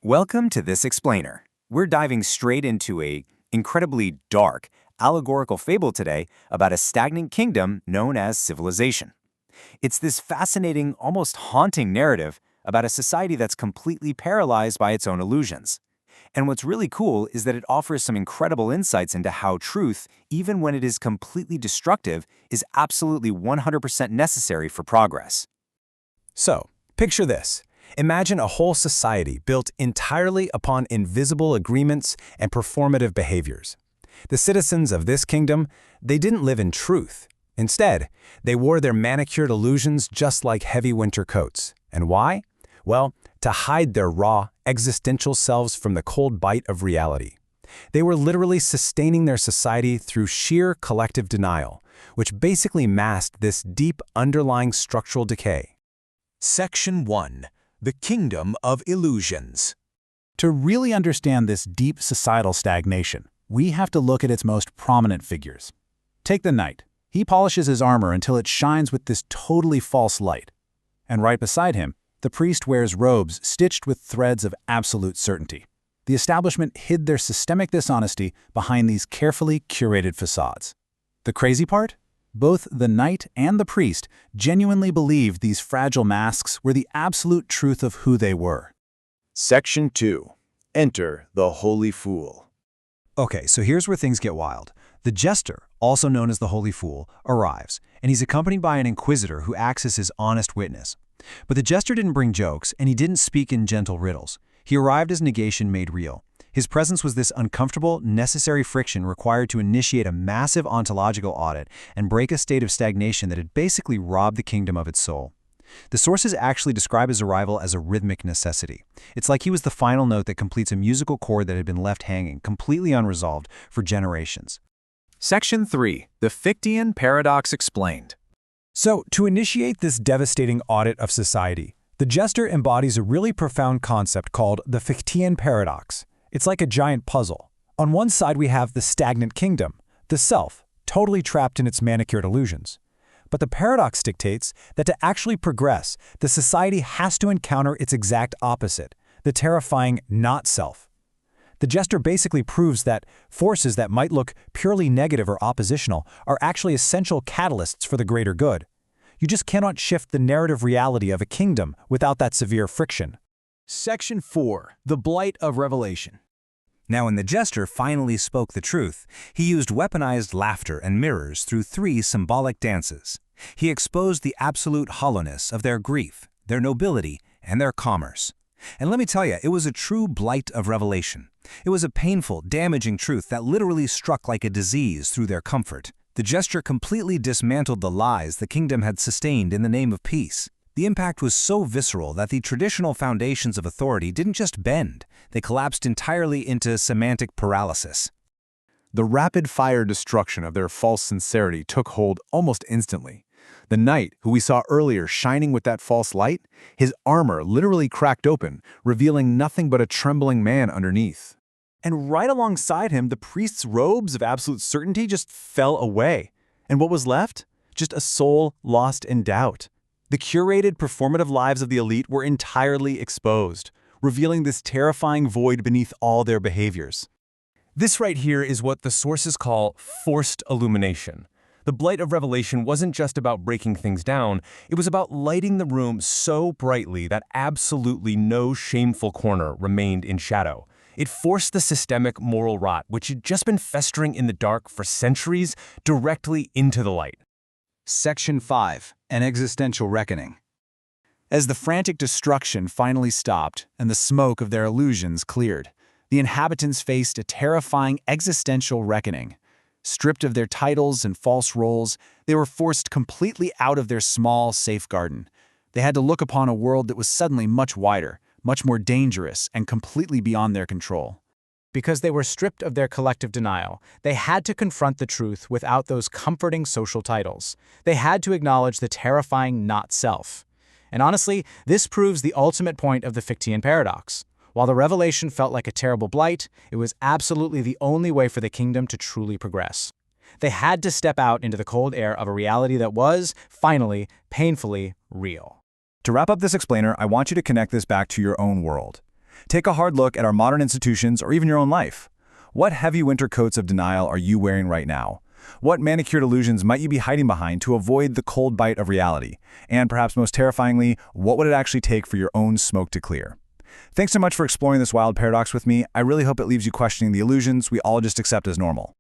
Welcome to This Explainer. We're diving straight into a incredibly dark, allegorical fable today about a stagnant kingdom known as civilization. It's this fascinating, almost haunting narrative about a society that's completely paralyzed by its own illusions. And what's really cool is that it offers some incredible insights into how truth, even when it is completely destructive, is absolutely 100% necessary for progress. So, picture this. Imagine a whole society built entirely upon invisible agreements and performative behaviors. The citizens of this kingdom, they didn't live in truth. Instead, they wore their manicured illusions just like heavy winter coats. And why? Well, to hide their raw, existential selves from the cold bite of reality. They were literally sustaining their society through sheer collective denial, which basically masked this deep underlying structural decay. Section 1. The Kingdom of Illusions. To really understand this deep societal stagnation, we have to look at its most prominent figures. Take the knight. He polishes his armor until it shines with this totally false light. And right beside him, the priest wears robes stitched with threads of absolute certainty. The establishment hid their systemic dishonesty behind these carefully curated facades. The crazy part? Both the knight and the priest genuinely believed these fragile masks were the absolute truth of who they were. Section 2. Enter the Holy Fool. Okay, so here's where things get wild. The jester, also known as the Holy Fool, arrives, and he's accompanied by an inquisitor who acts as his honest witness. But the jester didn't bring jokes, and he didn't speak in gentle riddles. He arrived as negation made real. His presence was this uncomfortable, necessary friction required to initiate a massive ontological audit and break a state of stagnation that had basically robbed the kingdom of its soul. The sources actually describe his arrival as a rhythmic necessity. It's like he was the final note that completes a musical chord that had been left hanging, completely unresolved, for generations. Section 3. The Fichtean Paradox Explained. So, to initiate this devastating audit of society, the jester embodies a really profound concept called the Fichtean Paradox. It's like a giant puzzle. On one side we have the stagnant kingdom, the self, totally trapped in its manicured illusions. But the paradox dictates that to actually progress, the society has to encounter its exact opposite, the terrifying not-self. The jester basically proves that forces that might look purely negative or oppositional are actually essential catalysts for the greater good. You just cannot shift the narrative reality of a kingdom without that severe friction. Section 4. The Blight of Revelation. Now, when the jester finally spoke the truth, he used weaponized laughter and mirrors through 3 symbolic dances. He exposed the absolute hollowness of their grief, their nobility, and their commerce. And let me tell you, it was a true blight of revelation. It was a painful, damaging truth that literally struck like a disease through their comfort. The jester completely dismantled the lies the kingdom had sustained in the name of peace. The impact was so visceral that the traditional foundations of authority didn't just bend, they collapsed entirely into semantic paralysis. The rapid-fire destruction of their false sincerity took hold almost instantly. The knight, who we saw earlier shining with that false light, his armor literally cracked open, revealing nothing but a trembling man underneath. And right alongside him, the priest's robes of absolute certainty just fell away. And what was left? Just a soul lost in doubt. The curated, performative lives of the elite were entirely exposed, revealing this terrifying void beneath all their behaviors. This right here is what the sources call forced illumination. The blight of revelation wasn't just about breaking things down, it was about lighting the room so brightly that absolutely no shameful corner remained in shadow. It forced the systemic moral rot, which had just been festering in the dark for centuries, directly into the light. Section 5. An Existential Reckoning. As the frantic destruction finally stopped and the smoke of their illusions cleared, the inhabitants faced a terrifying existential reckoning. Stripped of their titles and false roles, they were forced completely out of their small, safe garden. They had to look upon a world that was suddenly much wider, much more dangerous, and completely beyond their control. Because they were stripped of their collective denial, they had to confront the truth without those comforting social titles. They had to acknowledge the terrifying not-self. And honestly, this proves the ultimate point of the Fichtean paradox. While the revelation felt like a terrible blight, it was absolutely the only way for the kingdom to truly progress. They had to step out into the cold air of a reality that was, finally, painfully real. To wrap up this explainer, I want you to connect this back to your own world. Take a hard look at our modern institutions or even your own life. What heavy winter coats of denial are you wearing right now? What manicured illusions might you be hiding behind to avoid the cold bite of reality? And perhaps most terrifyingly, what would it actually take for your own smoke to clear? Thanks so much for exploring this wild paradox with me. I really hope it leaves you questioning the illusions we all just accept as normal.